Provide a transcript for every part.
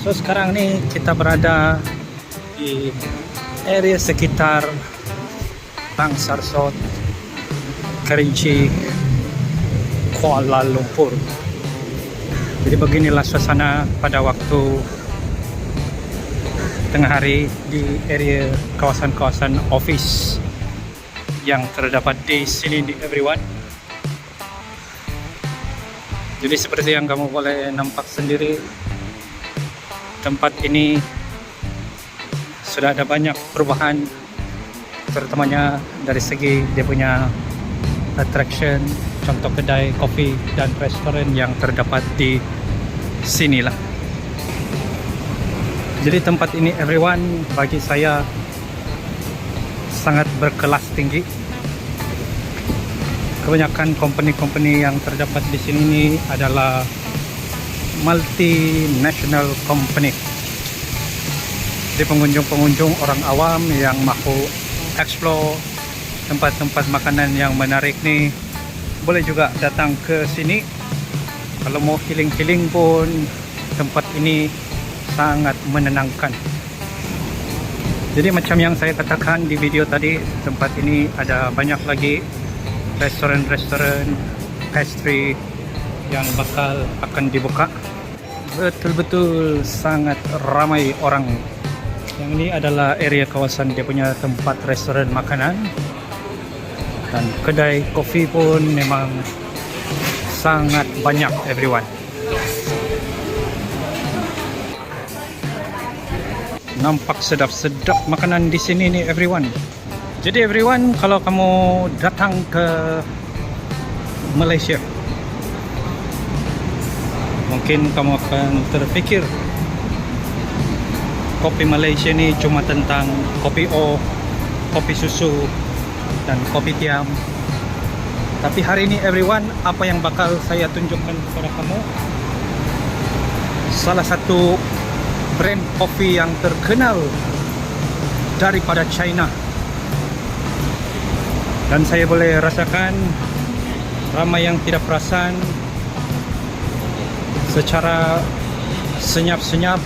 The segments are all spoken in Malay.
So sekarang ni kita berada di area sekitar Tang Sarsot, Kerinci, Kuala Lumpur. Jadi beginilah suasana pada waktu tengah hari di area kawasan-kawasan office yang terdapat di sini di everyone. Jadi seperti yang kamu boleh nampak sendiri, tempat ini sudah ada banyak perubahan, terutamanya dari segi dia punya attraction, contoh kedai kopi dan restoran yang terdapat di sinilah. Jadi tempat ini everyone bagi saya sangat berkelas tinggi. Kebanyakan company-company yang terdapat di sini ini adalah multinational company. Jadi pengunjung-pengunjung orang awam yang mahu explore tempat-tempat makanan yang menarik nih boleh juga datang ke sini. Kalau mau healing-healing pun tempat ini sangat menenangkan. Jadi macam yang saya katakan di video tadi, tempat ini ada banyak lagi restoran-restoran pastry yang bakal akan dibuka. Betul-betul sangat ramai orang. Yang ini adalah area kawasan dia punya tempat restoran makanan, dan kedai kopi pun memang sangat banyak everyone. Nampak sedap-sedap makanan di sini nih everyone. Jadi everyone, kalau kamu datang ke Malaysia, mungkin kamu akan terfikir kopi Malaysia ni cuma tentang kopi O, kopi susu dan kopi tiam. Tapi hari ini everyone, apa yang bakal saya tunjukkan kepada kamu, salah satu brand kopi yang terkenal daripada China. Dan saya boleh rasakan ramai yang tidak perasan secara senyap-senyap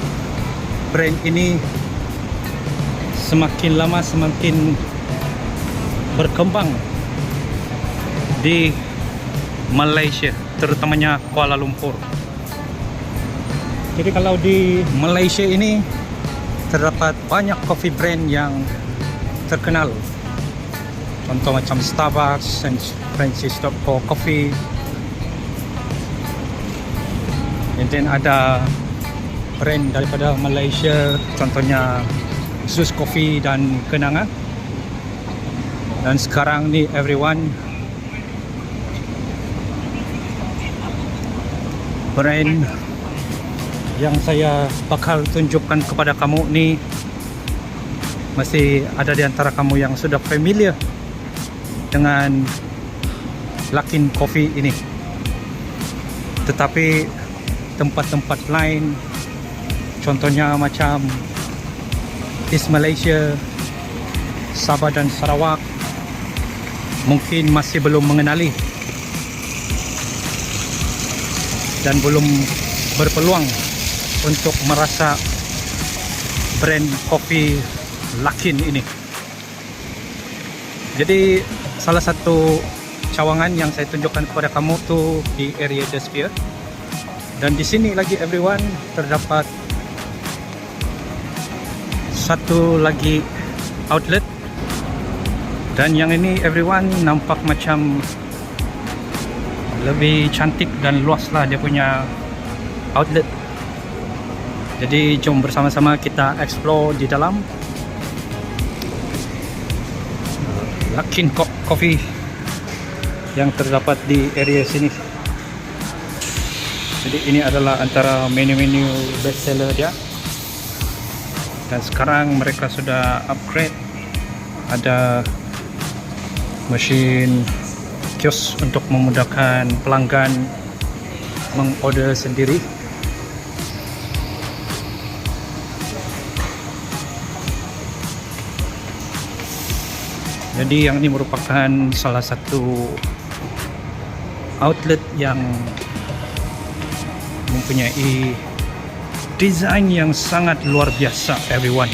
brand ini semakin lama semakin berkembang di Malaysia, terutamanya Kuala Lumpur. Jadi kalau di Malaysia ini terdapat banyak coffee brand yang terkenal, contoh macam Starbucks, San Francisco Coffee, and then ada brand daripada Malaysia, contohnya Zeus Coffee dan Kenanga. Dan sekarang ni everyone, brand yang saya bakal tunjukkan kepada kamu ni masih ada di antara kamu yang sudah familiar dengan Luckin Coffee ini. Tetapi tempat-tempat lain, contohnya macam East Malaysia, Sabah dan Sarawak, mungkin masih belum mengenali dan belum berpeluang untuk merasa brand kopi Luckin ini. Jadi salah satu cawangan yang saya tunjukkan kepada kamu tuh di area The Sphere. Dan di sini lagi everyone terdapat satu lagi outlet. Dan yang ini everyone nampak macam lebih cantik dan luas lah dia punya outlet. Jadi jom bersama-sama kita explore di dalam Luckin Coffee yang terdapat di area sini. Jadi ini adalah antara menu-menu bestseller dia. Dan sekarang mereka sudah upgrade, ada mesin kios untuk memudahkan pelanggan mengorder sendiri. Jadi yang ini merupakan salah satu outlet yang mempunyai desain yang sangat luar biasa everyone.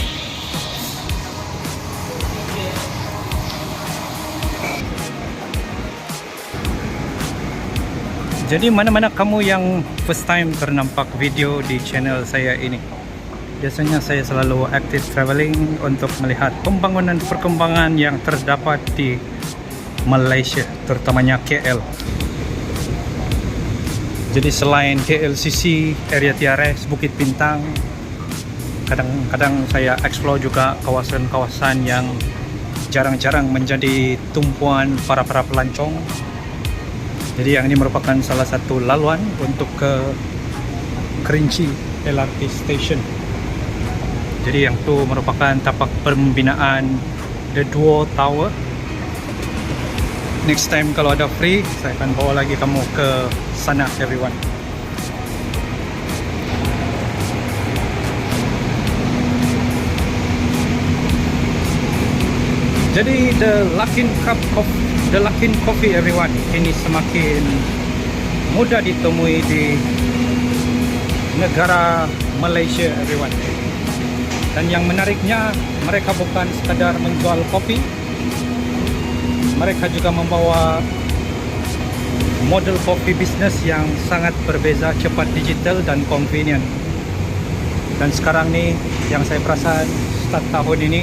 Jadi mana-mana kamu yang first time ternampak video di channel saya ini, biasanya saya selalu active traveling untuk melihat pembangunan perkembangan yang terdapat di Malaysia, terutamanya KL. Jadi selain KLCC, area TRX, Bukit Bintang, kadang-kadang saya explore juga kawasan-kawasan yang jarang-jarang menjadi tumpuan para pelancong. Jadi yang ini merupakan salah satu laluan untuk ke Kerinci LRT Station. Jadi yang itu merupakan tapak pembinaan The Duo Tower. Next time kalau ada free, saya akan bawa lagi kamu ke sana everyone. Jadi the Luckin Coffee everyone ini semakin mudah ditemui di negara Malaysia everyone. Dan yang menariknya, mereka bukan sekadar menjual kopi, mereka juga membawa model kopi bisnes yang sangat berbeza, cepat, digital dan convenient. Dan sekarang ni yang saya perasan start tahun ini,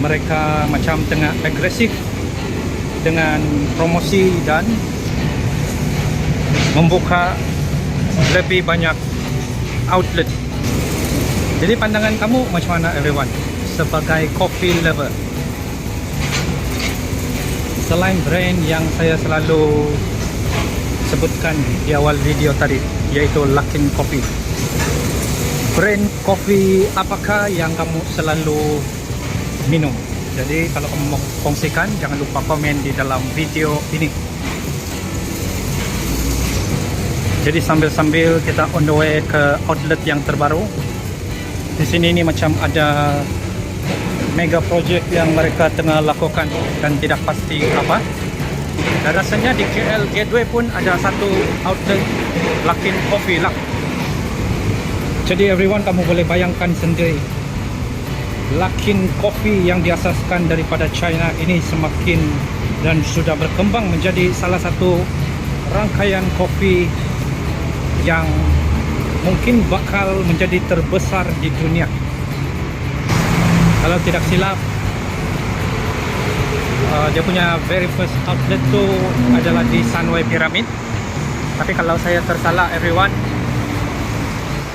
mereka macam tengah agresif dengan promosi dan membuka lebih banyak outlet. Jadi pandangan kamu macam mana everyone sebagai coffee lover? Selain brand yang saya selalu sebutkan di awal video tadi, yaitu Luckin Coffee, brand kopi apakah yang kamu selalu minum? Jadi kalau kamu mau kongsikan, jangan lupa komen di dalam video ini. Jadi sambil-sambil kita on the way ke outlet yang terbaru. Di sini ini macam ada mega project yang mereka tengah lakukan dan tidak pasti apa. Dan rasanya di KL Gateway pun ada satu outlet Luckin Coffee lah. Jadi everyone, kamu boleh bayangkan sendiri, Luckin Coffee yang diasaskan daripada China ini semakin dan sudah berkembang menjadi salah satu rangkaian kopi yang mungkin bakal menjadi terbesar di dunia. Kalau tidak silap, dia punya very first outlet tu adalah di Sunway Pyramid. Tapi kalau saya tersalah everyone,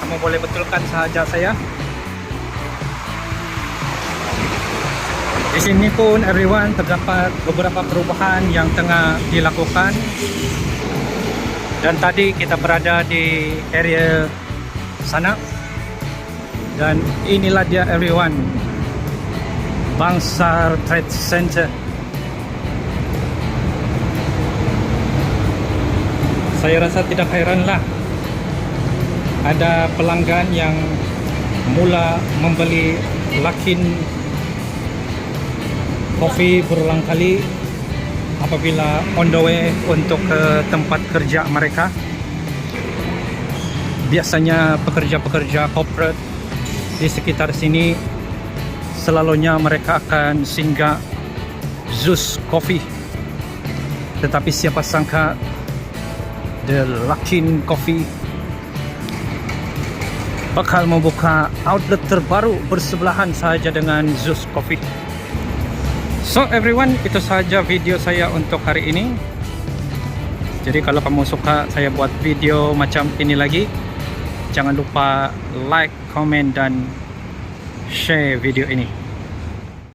kamu boleh betulkan sahaja saya. Di sini pun everyone terdapat beberapa perubahan yang tengah dilakukan. Dan tadi kita berada di area sana. Dan inilah dia everyone, Bangsar Trade Center. Saya rasa tidak heranlah ada pelanggan yang mula membeli Luckin Coffee berulang kali apabila on the way untuk ke tempat kerja mereka. Biasanya pekerja-pekerja corporate di sekitar sini selalunya mereka akan singgah Zeus Coffee. Tetapi siapa sangka The Luckin Coffee bakal membuka outlet terbaru bersebelahan sahaja dengan Zeus Coffee. So everyone, itu sahaja video saya untuk hari ini. Jadi kalau kamu suka saya buat video macam ini lagi, jangan lupa like, comment dan share video ini.